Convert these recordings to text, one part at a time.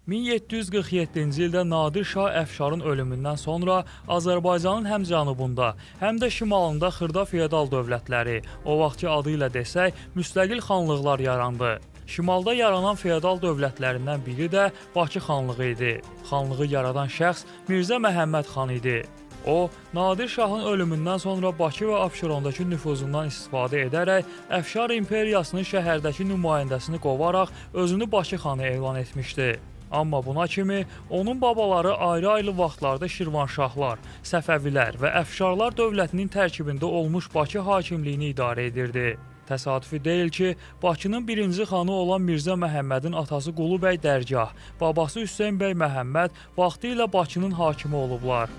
1747-ci ildə Nadir Şah Əfşarın ölümündən sonra Azərbaycanın həm cənubunda, həm də şimalında xırda feodal dövlətləri, o vaxtki adı ilə desək, müstəqil xanlıqlar yarandı. Şimalda yaranan feodal dövlətlərindən biri də Bakı xanlığı idi. Xanlığı yaradan şəxs Mirzə Məhəmməd xan idi. O, Nadir Şahın ölümündən sonra Bakı və Abşerondakı nüfuzundan istifadə edərək Əfşar imperiyasının şəhərdəki nümayəndəsini qovaraq özünü Bakı xanı elan etmişdi. Amma buna kimi onun babaları ayrı-ayrı vaxtlarda Şirvanşahlar, Səfəvilər və Əfşarlar dövlətinin tərkibində olmuş Bakı hakimliyini idarə edirdi. Təsadüfi deyil ki, Bakının birinci xanı olan Mirzə Məhəmmədin atası Qulu bəy Dərgah, babası Hüseyn bəy Məhəmməd vaxtilə Bakının hakimi olublar.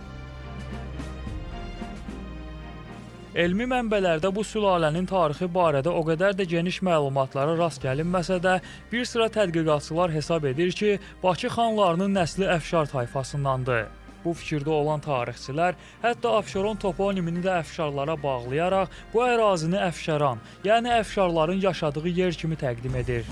Elmi mənbələrdə bu sülalənin tarixi barədə o qədər də geniş məlumatlara rast gəlinməsə də, bir sıra tədqiqatçılar hesab edir ki, Bakı xanlarının nəsli Əfşar tayfasındandır. Bu fikirdə olan tarixçilər hətta Abşeron toponimini də Əfşarlara bağlayaraq bu ərazini Əfşəran, yəni Əfşarların yaşadığı yer kimi təqdim edir.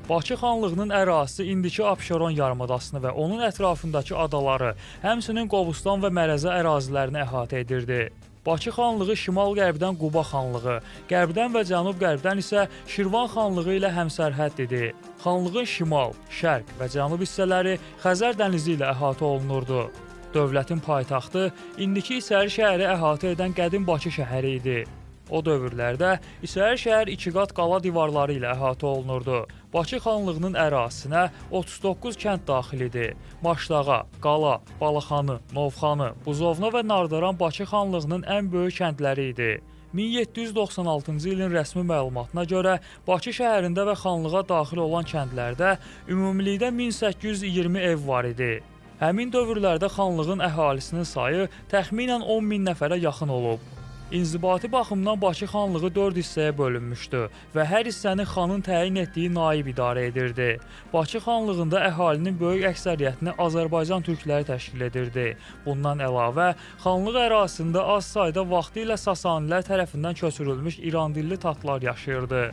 Bakı xanlığının ərazisi indiki Abşeron yarımadasını və onun ətrafındakı adaları, həmçinin Qobustan və Mərəzə ərazilərini əhatə edirdi. Bakı xanlığı şimal-qərbdən Quba xanlığı, qərbdən və cənub-qərbdən isə Şirvan xanlığı ilə həmsərhədd idi. Xanlığın şimal, şərq və cənub hissələri Xəzər dənizi ilə əhatə olunurdu. Dövlətin paytaxtı indiki İçəri şəhəri əhatə edən qədim Bakı şəhəri idi. O dövrlərdə İçəri şəhər 2 qat qala divarları ilə əhatə olunurdu. Bakı xanlığının ərazisinə 39 kənd daxil idi. Maşdağa, Qala, Balaxanı, Novxanı, Buzovna və Nardaran Bakı xanlığının ən böyük kəndləri idi. 1796-cı ilin rəsmi məlumatına görə Bakı şəhərində və xanlığa daxil olan kəndlərdə ümumilikdə 1820 ev var idi. Həmin dövrlərdə xanlığın əhalisinin sayı təxminən 10 min nəfərə yaxın olub. İnzibati baxımdan Bakı xanlığı 4 hissəyə bölünmüşdü və hər hissəni xanın təyin etdiyi naib idarə edirdi. Bakı xanlığında əhalinin böyük əksəriyyətini Azərbaycan türkləri təşkil edirdi. Bundan əlavə, xanlıq ərazisində az sayda vaxtilə Sasanilər tərəfindən köçürülmüş İran dilli tatlar yaşayırdı.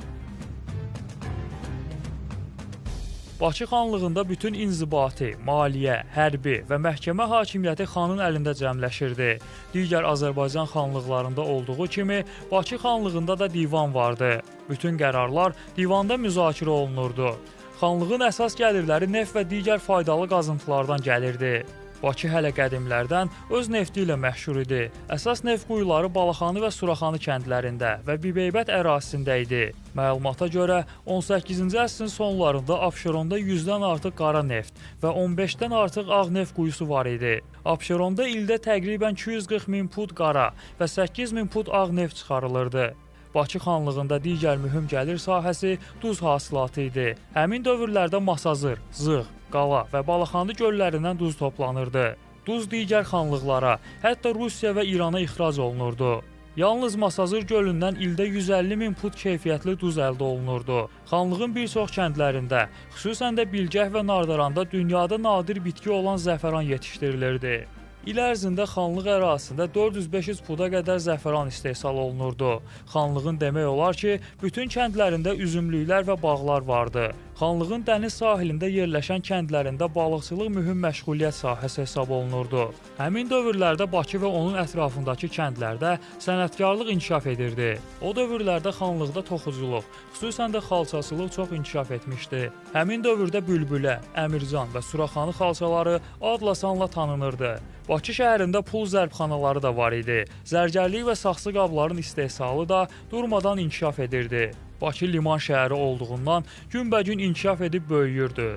Bakı xanlığında bütün inzibati, maliyyə, hərbi və məhkəmə hakimiyyəti xanın əlində cəmləşirdi. Digər Azərbaycan xanlıqlarında olduğu kimi Bakı xanlığında da divan vardı. Bütün qərarlar divanda müzakirə olunurdu. Xanlığın əsas gəlirləri neft və digər faydalı qazıntılardan gəlirdi. Bakı hələ qədimlərdən öz nefti ilə məşhur idi. Əsas neft quyuları Balaxanı və Suraxanı kəndlərində və Bibeybət ərazisində idi. Məlumata görə 18-ci əsrin sonlarında Abşeronda 100-dən artıq qara neft və 15-dən artıq ağ neft quyusu var idi. Abşeronda ildə təqribən 240 min pud qara və 8 min pud ağ neft çıxarılırdı. Bakı xanlığında digər mühüm gəlir sahəsi duz hasilatı idi. Həmin dövrlərdə Masazır, Zığ, Qala və Balaxanı göllərindən duz toplanırdı. Duz digər xanlıqlara, hətta Rusiya və İrana ixrac olunurdu. Yalnız Masazır gölündən ildə 150 min pud keyfiyyətli duz əldə olunurdu. Xanlığın bir çox kəndlərində, xüsusən də Bilgəh və Nardaranda dünyada nadir bitki olan zəfəran yetişdirilirdi. İl ərzində xanlıq ərazisində 400-500 puda qədər zəfəran istehsal olunurdu. Xanlığın demək olar ki, bütün kəndlərində üzümlüklər və bağlar vardı. Xanlığın dəniz sahilində yerləşən kəndlərində balıqçılıq mühüm məşğuliyyət sahəsi hesab olunurdu. Həmin dövrlərdə Bakı və onun ətrafındakı kəndlərdə sənətkarlıq inkişaf edirdi. O dövrlərdə xanlıqda toxuculuq, xüsusən də xalçaçılıq çox inkişaf etmişdi. Həmin dövrdə Bülbülə, Əmircan və Suraxanı xalçaları adla sanla tanınırdı. Bakı şəhərində pul zərbxanaları da var idi. Zərgərlik və saxsı qabların istehsalı da durmadan inkişaf edirdi. Bakı liman şəhəri olduğundan günbəgün inkişaf edib böyüyürdü.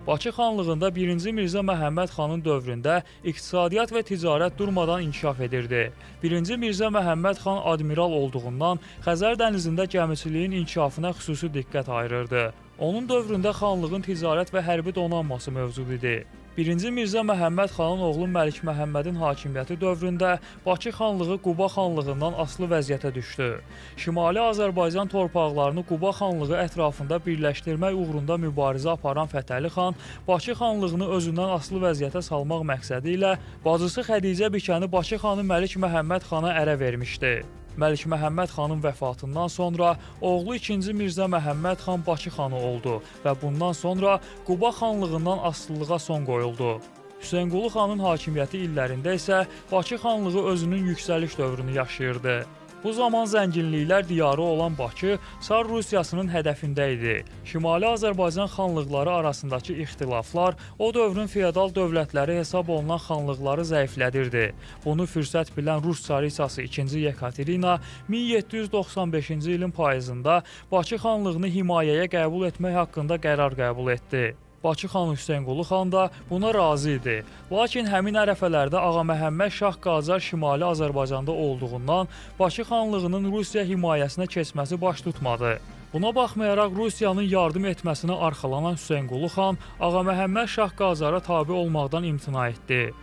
Bakı xanlığında 1-ci Mirzə Məhəmməd xanın dövründə iqtisadiyyat və ticarət durmadan inkişaf edirdi. 1-ci Mirzə Məhəmməd xan admiral olduğundan Xəzər dənizində gəmiçiliyin inkişafına xüsusi diqqət ayırırdı. Onun dövründə xanlığın ticarət və hərbi donanması mövcud idi. 1-ci Mirzə Məhəmməd xanın oğlu Məlik Məhəmmədin hakimiyyəti dövründə Bakı xanlığı Quba xanlığından asılı vəziyyətə düşdü. Şimali Azərbaycan torpaqlarını Quba xanlığı ətrafında birləşdirmək uğrunda mübarizə aparan Fətəli xan Bakı xanlığını özündən asılı vəziyyətə salmaq məqsədi ilə bacısı Xədicə Bikəni Bakı xanı Məlik Məhəmməd xana ərə vermişdi. Məlik Məhəmməd xanın vəfatından sonra oğlu 2-ci Mirzə Məhəmməd xan Bakı xanı oldu və bundan sonra Quba xanlığından asılılığa son qoyuldu. Hüseynqulu xanın hakimiyyəti illərində isə Bakı xanlığı özünün yüksəliş dövrünü yaşayırdı. Bu zaman zənginliklər diyarı olan Bakı Çar Rusiyasının hədəfində idi. Şimali Azərbaycan xanlıqları arasındakı ixtilaflar o dövrün feodal dövlətləri hesab olunan xanlıqları zəiflədirdi. Bunu fürsət bilən Rus çarisası 2-ci Yekaterina 1795-ci ilin payızında Bakı xanlığını himayəyə qəbul etmək haqqında qərar qəbul etdi. Bakı xanı Hüseynqulu xan da buna razı idi. Lakin həmin ərəfələrdə Ağa Məhəmməd Şah Qacar Şimali Azərbaycanda olduğundan Bakı xanlığının Rusiya himayəsinə keçməsi baş tutmadı. Buna baxmayaraq Rusiyanın yardım etməsinə arxalanan Hüseynqulu xan Ağa Məhəmməd Şah Qacara tabe olmaqdan imtina etdi.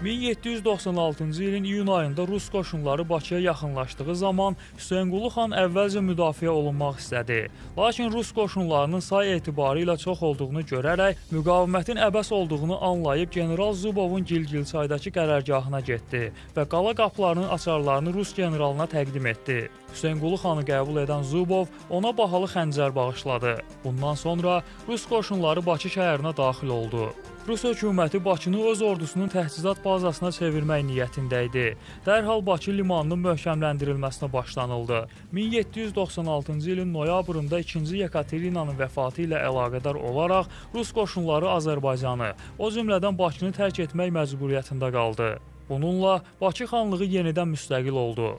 1796-cı ilin iyun ayında Rus qoşunları Bakıya yaxınlaşdığı zaman Hüseynqulu xan əvvəlcə müdafiə olunmaq istədi. Lakin Rus qoşunlarının say etibarı ilə çox olduğunu görərək müqavimətin əbəs olduğunu anlayıb General Zubovun Gilgilçaydakı qərargahına getdi və qala qapılarının açarlarını Rus generalına təqdim etdi. Hüseynqulu xanı qəbul edən Zubov ona bahalı xəncər bağışladı. Bundan sonra Rus qoşunları Bakı şəhərinə daxil oldu. Rus hökuməti Bakını öz ordusunun təchizat bazasına çevirmək niyyətində idi. Dərhal Bakı limanının möhkəmləndirilməsinə başlanıldı. 1796-cı ilin noyabrında 2-ci Yekaterinanın vəfatı ilə əlaqədar olaraq Rus qoşunları Azərbaycanı, o cümlədən Bakını tərk etmək məcburiyyətində qaldı. Bununla Bakı xanlığı yenidən müstəqil oldu.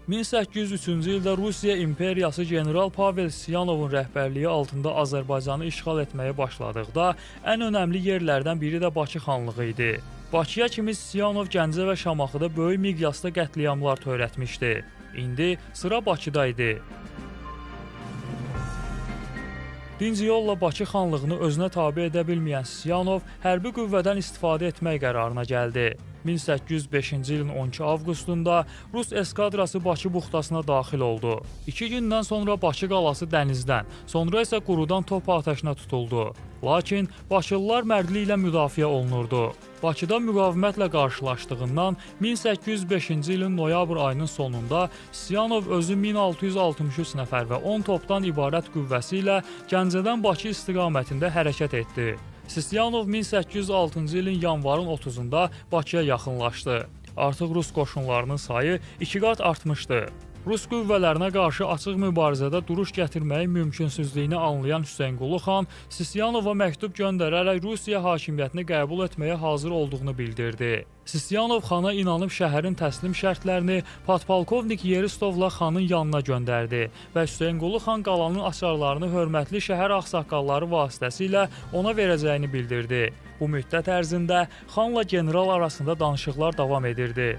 1803-cü ildə Rusiya imperiyası General Pavel Sisyanovun rəhbərliyi altında Azərbaycanı işğal etməyə başladıqda ən önəmli yerlərdən biri də Bakı xanlığı idi. Bakıya kimi Sisyanov Gəncə və Şamaxıda böyük miqyasda qətliamlar törətmişdi. İndi sıra Bakıda idi. Dinc yolla Bakı xanlığını özünə tabe edə bilməyən Sisyanov hərbi qüvvədən istifadə etmək qərarına gəldi. 1805-ci ilin 12 avqustunda Rus eskadrası Bakı buxtasına daxil oldu. 2 gündən sonra Bakı qalası dənizdən, sonra isə qurudan top atəşinə tutuldu. Lakin Bakılılar mərdliklə müdafiə olunurdu. Bakıda müqavimətlə qarşılaşdığından 1805-ci ilin noyabr ayının sonunda Sisyanov özü 1663 nəfər və 10 topdan ibarət qüvvəsi ilə Gəncədən Bakı istiqamətində hərəkət etdi. Sisyanov 1806-cı ilin yanvarın 30-da Bakıya yaxınlaşdı. Artıq Rus qoşunlarının sayı 2 qat artmışdı. Rus qüvvələrinə qarşı açıq mübarizədə duruş gətirməyin mümkünsüzlüyünü anlayan Hüseynqulu xan Sisyanova məktub göndərərək Rusiya hakimiyyətini qəbul etməyə hazır olduğunu bildirdi. Sisyanov xana inanıb şəhərin təslim şərtlərini podpolkovnik Yeristovla xanın yanına göndərdi və Hüseynqulu xan qalanın açarlarını hörmətli şəhər ağsaqqalları vasitəsilə ona verəcəyini bildirdi. Bu müddət ərzində xanla general arasında danışıqlar davam edirdi.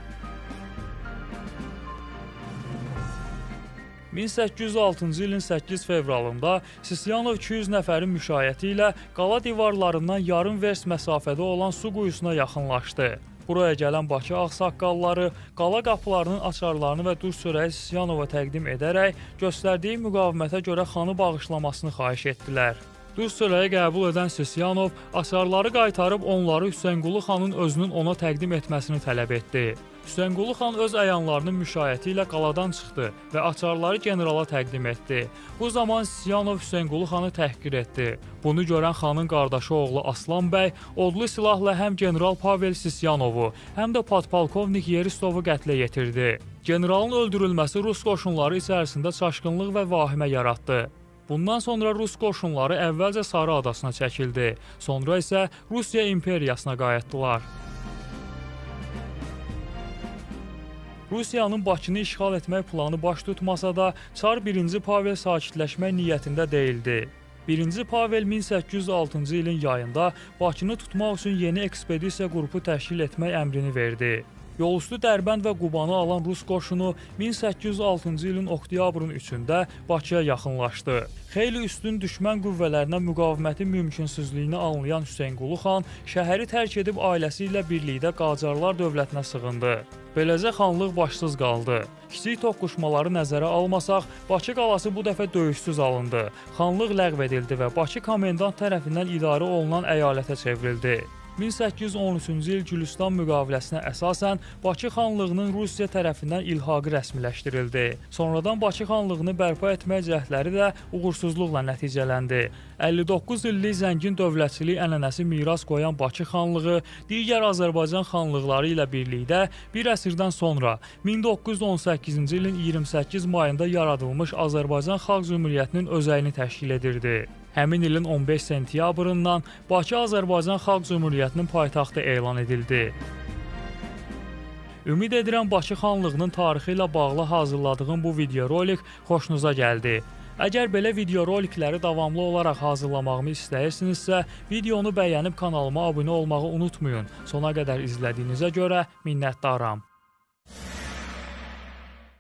1806-cı ilin 8 fevralında Sisyanov 200 nəfərin müşayiəti ilə qala divarlarından yarım vers məsafədə olan su quyusuna yaxınlaşdı. Buraya gələn Bakı ağsaqqalları qala qapılarının açarlarını və duz çörəyi Sisyanova təqdim edərək göstərdiyi müqavimətə görə xanı bağışlamasını xahiş etdilər. Duz çörəyi qəbul edən Sisyanov açarları qaytarıb onları Hüseynqulu xanın özünün ona təqdim etməsini tələb etdi. Hüseynqulu xan öz əyanlarının müşayiəti ilə qaladan çıxdı və açarları generala təqdim etdi. Bu zaman Sisyanov Hüseynqulu xanı təhqir etdi. Bunu görən xanın qardaşı oğlu Aslan bəy odlu silahla həm general Pavel Sisyanovu, həm də podpolkovnik Yeristovu qətlə yetirdi. Generalın öldürülməsi Rus qoşunları içərisində çaşqınlıq və vahimə yaratdı. Bundan sonra Rus qoşunları əvvəlcə Sarı adasına çəkildi, sonra isə Rusiya imperiyasına qayıtdılar. Rusiyanın Bakını işğal etmək planı baş tutmasa da, Çar 1-ci Pavel sakitləşmək niyyətində deyildi. 1-ci Pavel 1806-cı ilin yayında Bakını tutmaq üçün yeni ekspedisiya qrupu təşkil etmək əmrini verdi. Yolüstü Dərbənd və Qubanı alan Rus qoşunu 1806-cı ilin oktyabrın 3-də Bakıya yaxınlaşdı. Xeyli üstün düşmən qüvvələrinə müqavimətin mümkünsüzlüyünü anlayan Hüseynqulu xan şəhəri tərk edib ailəsi ilə birlikdə Qacarlar dövlətinə sığındı. Beləcə xanlıq başsız qaldı. Kiçik toqquşmaları nəzərə almasaq, Bakı qalası bu dəfə döyüşsüz alındı. Xanlıq ləğv edildi və Bakı komendant tərəfindən idarə olunan əyalətə çevrildi. 1813-cü il Gülüstan müqaviləsinə əsasən Bakı xanlığının Rusiya tərəfindən ilhaqı rəsmiləşdirildi. Sonradan Bakı xanlığını bərpa etmək cəhdləri də uğursuzluqla nəticələndi. 59 illik zəngin dövlətçilik ənənəsi miras qoyan Bakı xanlığı digər Azərbaycan xanlıqları ilə birlikdə bir əsrdən sonra 1918-ci ilin 28 mayında yaradılmış Azərbaycan Xalq Cümhuriyyətinin özəyini təşkil edirdi. Həmin ilin 15 sentyabrından Bakı Azərbaycan Xalq Cümhuriyyətinin paytaxtı elan edildi. Ümid edirəm Bakı xanlığının tarixi ilə bağlı hazırladığım bu videorolik xoşunuza gəldi. Əgər belə videorolikləri davamlı olaraq hazırlamağımı istəyirsinizsə, videonu bəyənib kanalıma abunə olmağı unutmayın. Sona qədər izlədiyinizə görə minnətdaram.